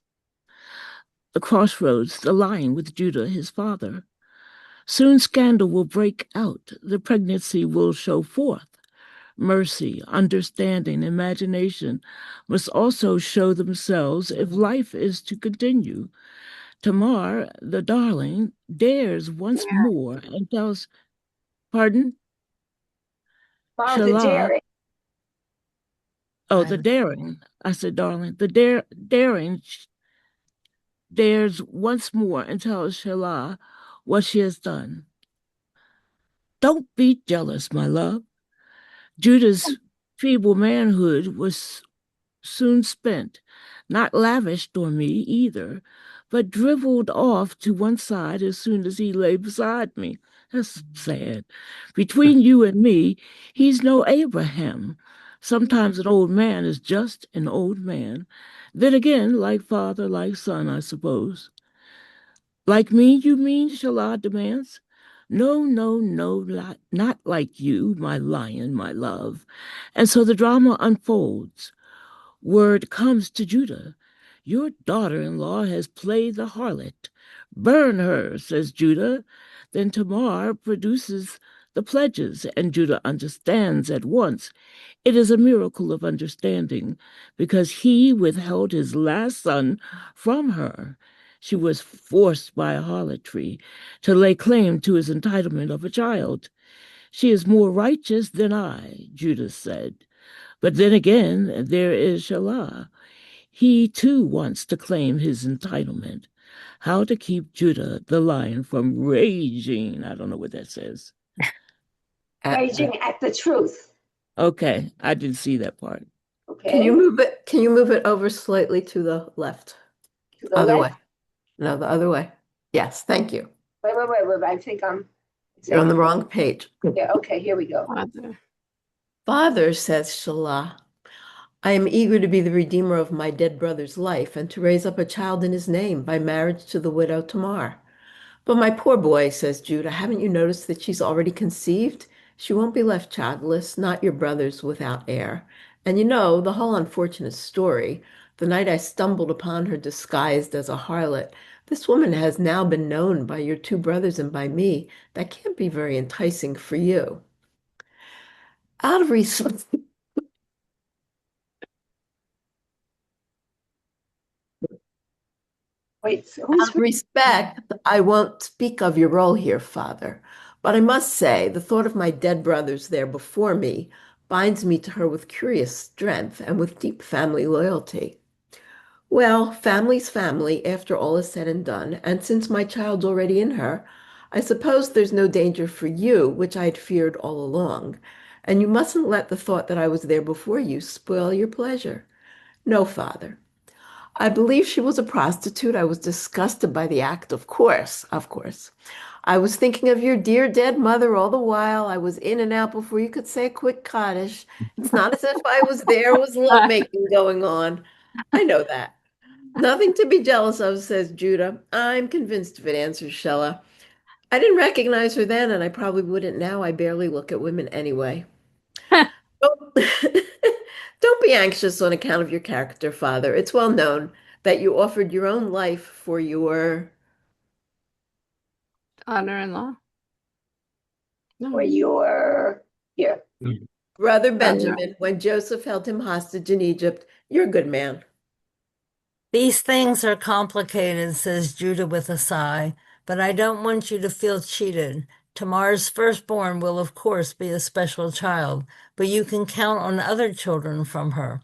Speaker 9: the crossroads, the lying with Judah, his father. Soon scandal will break out. The pregnancy will show forth. Mercy, understanding, imagination must also show themselves if life is to continue. Tamar, the darling, dares once more and tells, pardon?
Speaker 1: The daring.
Speaker 9: Oh, the daring. I said, darling. The daring dares once more and tells Shelah what she has done. Don't be jealous, my love. Judah's feeble manhood was soon spent, not lavished on me either, but dribbled off to one side as soon as he lay beside me. That's sad. Between you and me, he's no Abraham. Sometimes an old man is just an old man. Then again, like father, like son, I suppose. Like me, you mean? Shelah demands. No, no, no, not like you, my lion, my love. And so the drama unfolds. Word comes to Judah. Your daughter-in-law has played the harlot. Burn her, says Judah. Then Tamar produces the pledges, and Judah understands at once. It is a miracle of understanding, because he withheld his last son from her. She was forced by harlotry to lay claim to his entitlement of a child. She is more righteous than I, Judah said. But then again, there is Shelah. He too wants to claim his entitlement. How to keep Judah, the lion, from raging. I don't know what that says.
Speaker 1: Raging at the truth.
Speaker 9: Okay, I didn't see that part.
Speaker 1: Okay.
Speaker 5: Can you move it over slightly to the left?
Speaker 1: To the
Speaker 5: Other
Speaker 1: left?
Speaker 5: way. No, the other way. Yes, thank you.
Speaker 1: Wait. I think
Speaker 5: You're on the wrong page.
Speaker 1: Yeah, okay, here we go.
Speaker 5: Father, says Shelah, I am eager to be the redeemer of my dead brother's life and to raise up a child in his name by marriage to the widow Tamar. But my poor boy, says Judah, haven't you noticed that she's already conceived? She won't be left childless, not your brothers without heir. And you know, the whole unfortunate story, the night I stumbled upon her disguised as a harlot, this woman has now been known by your two brothers and by me. That can't be very enticing for you. Out of respect,
Speaker 1: Wait,
Speaker 5: out of respect, I won't speak of your role here, Father. But I must say, the thought of my dead brothers there before me binds me to her with curious strength and with deep family loyalty. Well, family's family after all is said and done, and since my child's already in her, I suppose there's no danger for you, which I'd feared all along. And you mustn't let the thought that I was there before you spoil your pleasure. No, Father. I believe she was a prostitute. I was disgusted by the act, of course, of course. I was thinking of your dear dead mother all the while. I was in and out before you could say a quick Kaddish. It's not as if I was there was lovemaking going on. I know that. Nothing to be jealous of, says Judah. I'm convinced of it, answers Shella. I didn't recognize her then, and I probably wouldn't now. I barely look at women anyway. Don't, don't be anxious on account of your character, Father. It's well known that you offered your own life for your
Speaker 6: Daughter-in-law?
Speaker 1: for your here.
Speaker 5: brother Benjamin when Joseph held him hostage in Egypt. You're a good man.
Speaker 10: These things are complicated, says Judah with a sigh, but I don't want you to feel cheated. Tamar's firstborn will, of course, be a special child, but you can count on other children from her.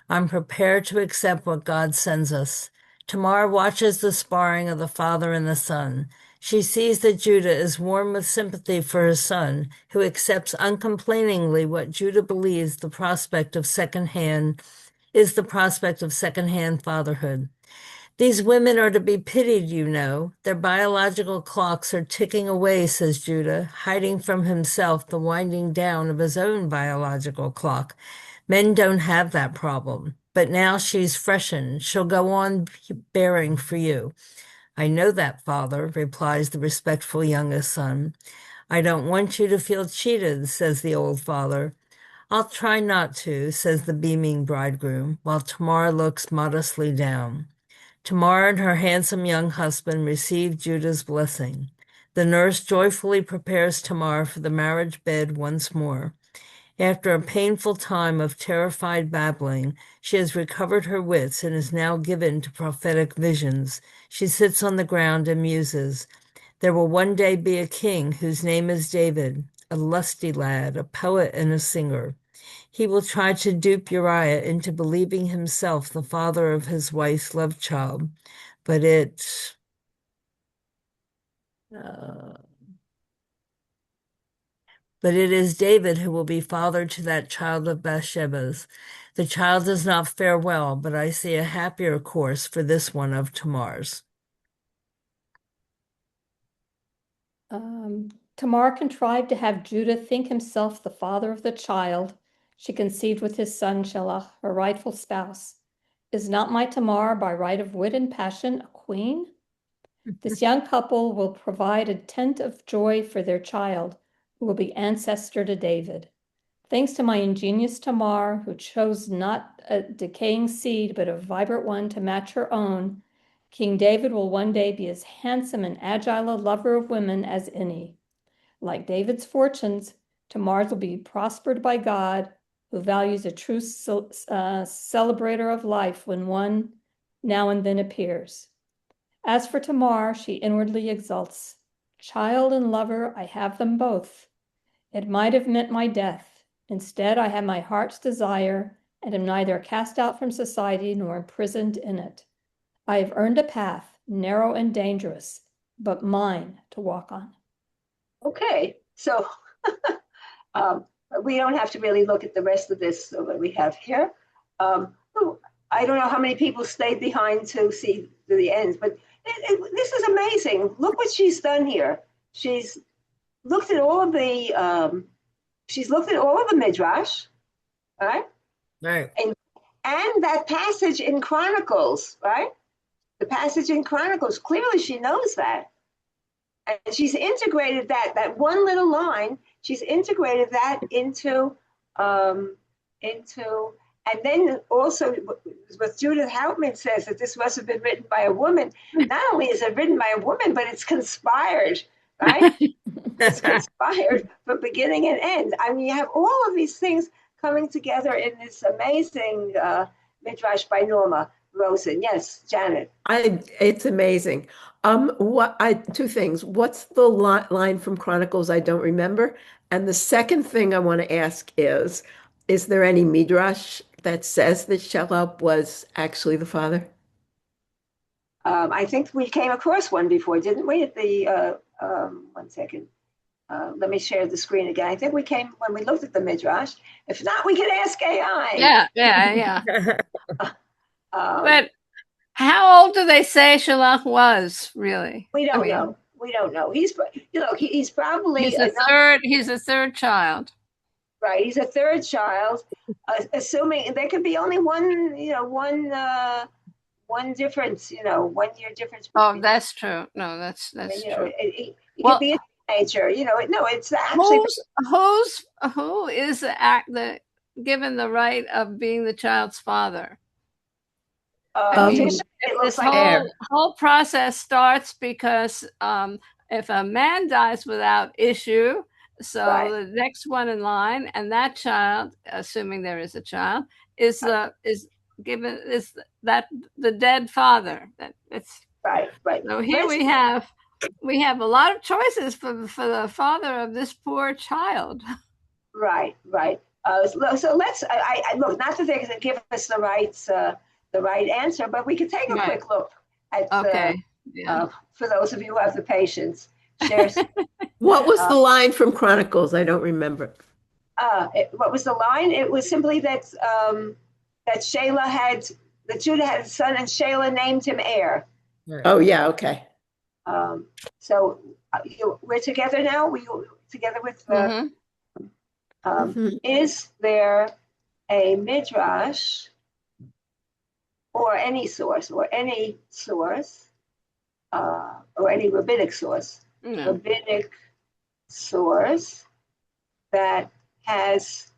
Speaker 10: I'm prepared to accept what God sends us. Tamar watches the sparring of the father and the son. She sees that Judah is warm with sympathy for his son, who accepts uncomplainingly what Judah believes the prospect of secondhand fatherhood. These women are to be pitied, you know. Their biological clocks are ticking away, says Judah, hiding from himself the winding down of his own biological clock. Men don't have that problem. But now she's freshened. She'll go on bearing for you. I know that, Father, replies the respectful youngest son. I don't want you to feel cheated, says the old father. I'll try not to, says the beaming bridegroom, while Tamar looks modestly down. Tamar and her handsome young husband receive Judah's blessing. The nurse joyfully prepares Tamar for the marriage bed once more. After a painful time of terrified babbling, she has recovered her wits and is now given to prophetic visions. She sits on the ground and muses. There will one day be a king whose name is David, a lusty lad, a poet and a singer. He will try to dupe Uriah into believing himself the father of his wife's love child, but it is David who will be father to that child of Bathsheba's. The child does not fare well, but I see a happier course for this one of Tamar's.
Speaker 2: Tamar contrived to have Judah think himself the father of the child she conceived with his son Shelah, her rightful spouse. Is not my Tamar by right of wit and passion a queen? This young couple will provide a tent of joy for their child, who will be ancestor to David. Thanks to my ingenious Tamar, who chose not a decaying seed, but a vibrant one to match her own, King David will one day be as handsome and agile a lover of women as any. Like David's fortunes, Tamar's will be prospered by God, who values a true celebrator of life when one now and then appears. As for Tamar, she inwardly exults. Child and lover, I have them both. It might have meant my death. Instead, I have my heart's desire and am neither cast out from society nor imprisoned in it. I have earned a path, narrow and dangerous, but mine to walk on.
Speaker 1: Okay, so we don't have to really look at the rest of this that we have here. I don't know how many people stayed behind to see the end, but this is amazing. Look what she's done here. She's looked at all of the Midrash, right?
Speaker 10: Right.
Speaker 1: And that passage in Chronicles, right? The passage in Chronicles, clearly she knows that. And she's integrated that one little line, she's integrated that into, and then also what Judith Hauptman says, that this must have been written by a woman. Not only is it written by a woman, but it's conspired, right? It's conspired from beginning and end. I mean, you have all of these things coming together in this amazing Midrash by Norma. Rosen, yes, Janet.
Speaker 5: It's amazing. Two things. What's the line from Chronicles I don't remember? And the second thing I want to ask is there any Midrash that says that Shelah was actually the father?
Speaker 1: I think we came across one before, didn't we? At the 1 second. Let me share the screen again. I think we came when we looked at the Midrash. If not, we could ask AI.
Speaker 6: Yeah. But how old do they say Shalach was, really?
Speaker 1: We don't know. We don't know. He's probably
Speaker 6: he's a third child.
Speaker 1: Right. He's a third child, assuming there could be only one difference, 1 year difference.
Speaker 6: Oh, that's true. No, that's true.
Speaker 1: It could be a teenager, no, it's actually.
Speaker 6: Who is given the right of being the child's father? This whole process starts because if a man dies without issue, so the next one in line, and that child, assuming there is a child, is the dead father. It's
Speaker 1: right.
Speaker 6: So here we have a lot of choices for the father of this poor child.
Speaker 1: Right. So let's look. Not that they can give us the right answer, but we can take a quick look at for those of you who have the patience.
Speaker 5: What was the line from Chronicles? I don't remember.
Speaker 1: What was the line? It was simply that Judah had a son, and Shelah named him heir.
Speaker 5: Oh yeah, okay.
Speaker 1: So we're together now. We together with. Is there a Midrash or any source or any rabbinic source?
Speaker 6: No.
Speaker 1: Rabbinic source that has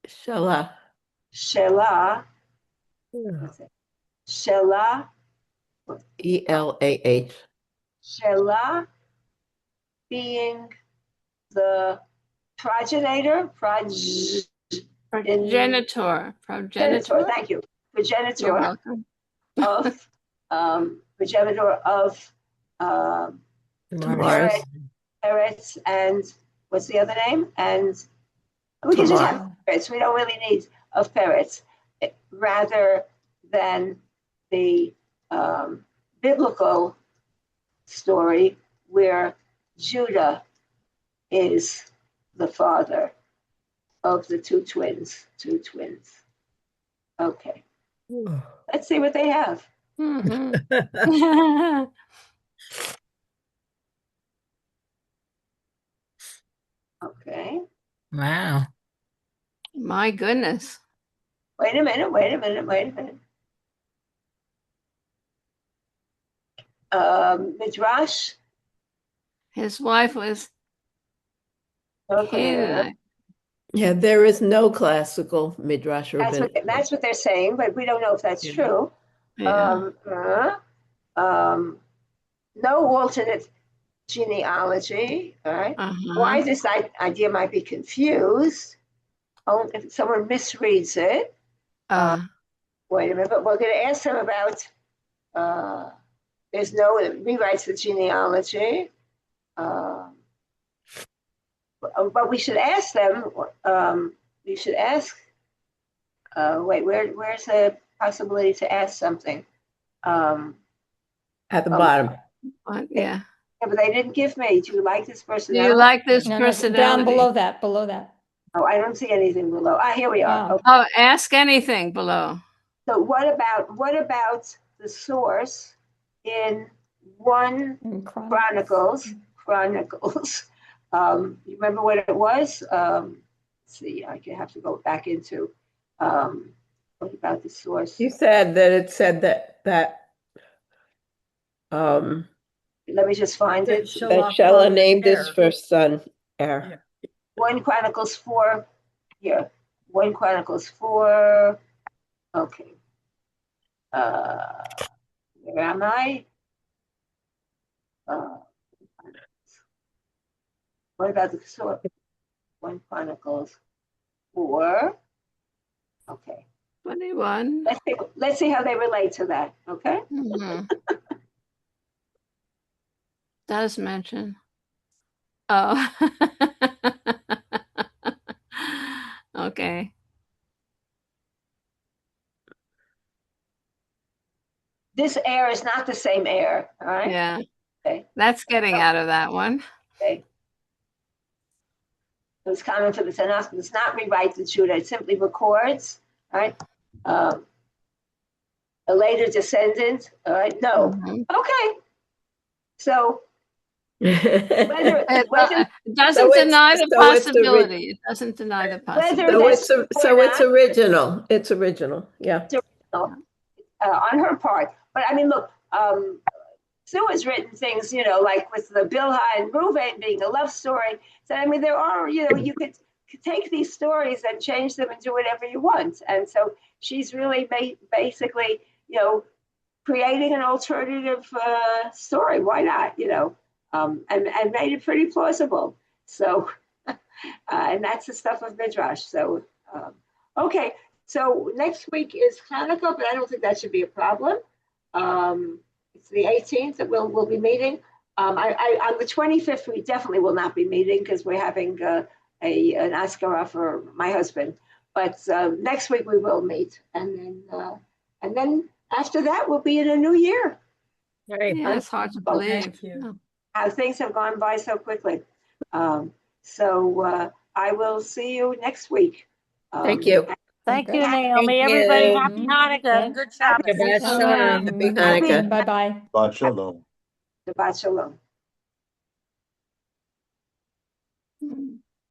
Speaker 5: Shelah ELAH.
Speaker 1: Shelah being the progenitor.
Speaker 6: Progenitor.
Speaker 1: Thank you. Progenitor of Peretz, and what's the other name? And we can just have Peretz. We don't really need of Peretz, rather than the biblical story where Judah is the father of the two twins. Okay. Let's see what they have. Okay.
Speaker 10: Wow.
Speaker 6: My goodness.
Speaker 1: Wait a minute. Midrash.
Speaker 6: His wife was Canaanite.
Speaker 5: Yeah, there is no classical Midrash or
Speaker 1: That's what they're saying, but we don't know if that's true.
Speaker 6: Yeah.
Speaker 1: No alternate genealogy. All right. Why this idea might be confused. If someone misreads it. Wait a minute, but we're going to ask them about. There's no rewrites the genealogy. But we should ask them. We should ask. Wait, where's the possibility to ask something?
Speaker 5: At the bottom.
Speaker 6: Yeah.
Speaker 1: But they didn't give me. Do you like this personality?
Speaker 6: Do you like this
Speaker 2: No,
Speaker 6: personality?
Speaker 2: down below that.
Speaker 1: Oh, I don't see anything below. Here we are. Okay.
Speaker 6: Oh, ask anything below.
Speaker 1: So what about the source in 1 Chronicles? You remember what it was? Let's see, I have to go back into what about the source?
Speaker 5: You said that it said that
Speaker 1: let me just find it.
Speaker 5: That Shelah named his first son Er.
Speaker 1: 1 Chronicles 4 here. 1 Chronicles 4. Okay. Where am I? What about the source? 1 Chronicles 4. Okay.
Speaker 6: 21.
Speaker 1: Let's see how they relate to that. Okay.
Speaker 6: Does mention. Oh. Okay.
Speaker 1: This air is not the same air. All right.
Speaker 6: Yeah.
Speaker 1: Okay.
Speaker 6: That's getting out of that one.
Speaker 1: Okay. It was common for the Tanakh, but it's not rewrite the Judah. It simply records. All right. A later descendant. All right. No. Okay. So
Speaker 6: it doesn't deny the possibility. It doesn't deny the possibility.
Speaker 5: So it's original. It's original. Yeah.
Speaker 1: It's original, on her part. But I mean, look, Sue has written things, like with the Bilhah and Reuven being a love story. So I mean, there are, you could take these stories and change them and do whatever you want. And so she's really basically, creating an alternative story. Why not? And made it pretty plausible. So, and that's the stuff of Midrash. So, okay. So next week is Hanukkah, but I don't think that should be a problem. It's the 18th that we'll be meeting. On the 25th, we definitely will not be meeting because we're having an Askara for my husband. But next week we will meet, and then after that we'll be in a new year.
Speaker 6: Yeah, it's hard to believe.
Speaker 1: How things have gone by so quickly. So I will see you next week.
Speaker 5: Thank you.
Speaker 3: Thank you, Naomi. Everybody, happy Hanukkah. Good Shabbos.
Speaker 5: Happy Hanukkah.
Speaker 2: Bye-bye.
Speaker 7: Shabbat shalom.
Speaker 1: Shabbat shalom.